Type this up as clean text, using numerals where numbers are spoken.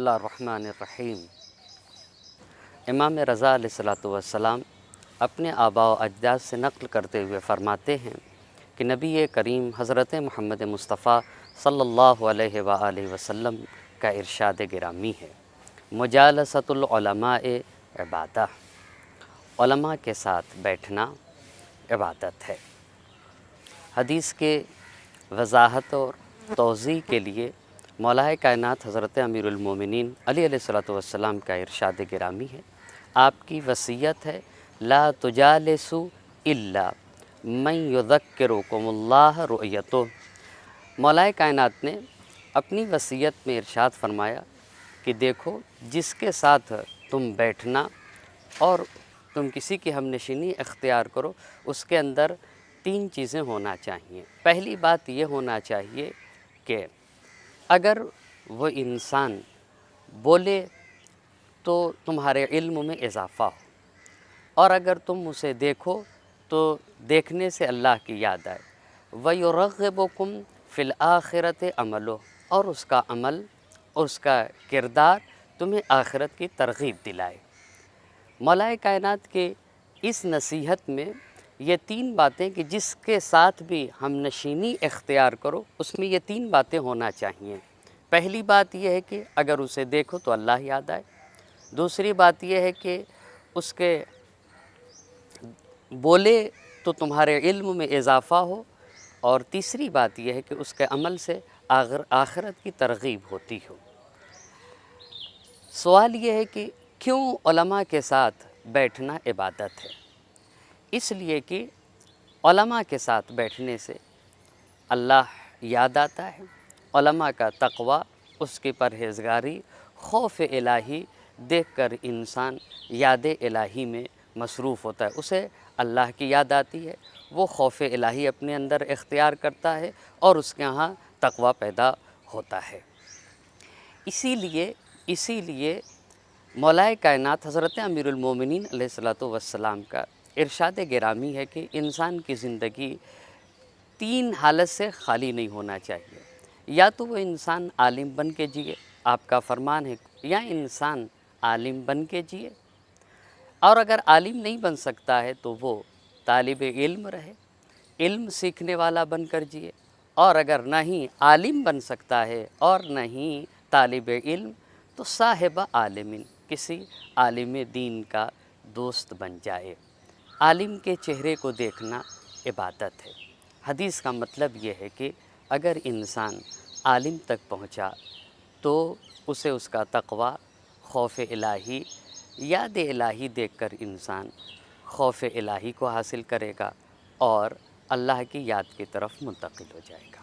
اللہ الرحمن الرحیم۔ امام رضا علیہ الصلوۃ والسلام اپنے آباء و اجداد سے نقل کرتے ہوئے فرماتے ہیں کہ نبی کریم حضرت محمد مصطفیٰ صلی اللہ علیہ وآلہ وسلم کا ارشاد گرامی ہے، مجالست العلماء عبادہ، علماء کے ساتھ بیٹھنا عبادت ہے۔ حدیث کے وضاحت اور توضیح کے لیے مولا کائنات حضرت امیر المومنین علی علیہ الصلوۃ والسلام کا ارشاد گرامی ہے، آپ کی وصیت ہے لا تجالسوا الا من یذکرکم اللہ رؤیتہ۔ مولا کائنات نے اپنی وصیت میں ارشاد فرمایا کہ دیکھو، جس کے ساتھ تم بیٹھنا اور تم کسی کی ہم نشینی اختیار کرو، اس کے اندر 3 چیزیں ہونا چاہیے۔ پہلی بات یہ ہونا چاہیے کہ اگر وہ انسان بولے تو تمہارے علم میں اضافہ ہو، اور اگر تم اسے دیکھو تو دیکھنے سے اللہ کی یاد آئے، وَيُرَغِّبُكُمْ فِي الْآخِرَةِ عَمَلُهُ، اور اس کا عمل اور اس کا کردار تمہیں آخرت کی ترغیب دلائے۔ مولا کائنات کے اس نصیحت میں یہ 3 باتیں کہ جس کے ساتھ بھی ہم نشینی اختیار کرو، اس میں یہ 3 باتیں ہونا چاہیے۔ پہلی بات یہ ہے کہ اگر اسے دیکھو تو اللہ یاد آئے، دوسری بات یہ ہے کہ اس کے بولے تو تمہارے علم میں اضافہ ہو، اور تیسری بات یہ ہے کہ اس کے عمل سے آخرت کی ترغیب ہوتی ہو۔ سوال یہ ہے کہ کیوں علماء کے ساتھ بیٹھنا عبادت ہے؟ اس لیے کہ علماء کے ساتھ بیٹھنے سے اللہ یاد آتا ہے، علماء کا تقوی، اس کی پرہیزگاری، خوف الہی دیکھ کر انسان یاد الہی میں مصروف ہوتا ہے، اسے اللہ کی یاد آتی ہے، وہ خوف الہی اپنے اندر اختیار کرتا ہے اور اس کے ہاں تقوی پیدا ہوتا ہے۔ اسی لیے مولا کائنات حضرت امیر المومنین علیہ الصلوۃ والسلام کا ارشاد گرامی ہے کہ انسان کی زندگی 3 حالت سے خالی نہیں ہونا چاہیے۔ یا تو وہ انسان عالم بن کے جیے، آپ کا فرمان ہے، یا انسان عالم بن کے جیے، اور اگر عالم نہیں بن سکتا ہے تو وہ طالب علم رہے، علم سیکھنے والا بن کر جیے، اور اگر نہیں عالم بن سکتا ہے اور نہیں طالب علم تو صاحب عالمین، کسی عالم دین کا دوست بن جائے۔ عالم کے چہرے کو دیکھنا عبادت ہے۔ حدیث کا مطلب یہ ہے کہ اگر انسان عالم تک پہنچا تو اسے اس کا تقوی، خوف الہی، یاد الہی دیکھ کر انسان خوف الہی کو حاصل کرے گا اور اللہ کی یاد کی طرف منتقل ہو جائے گا۔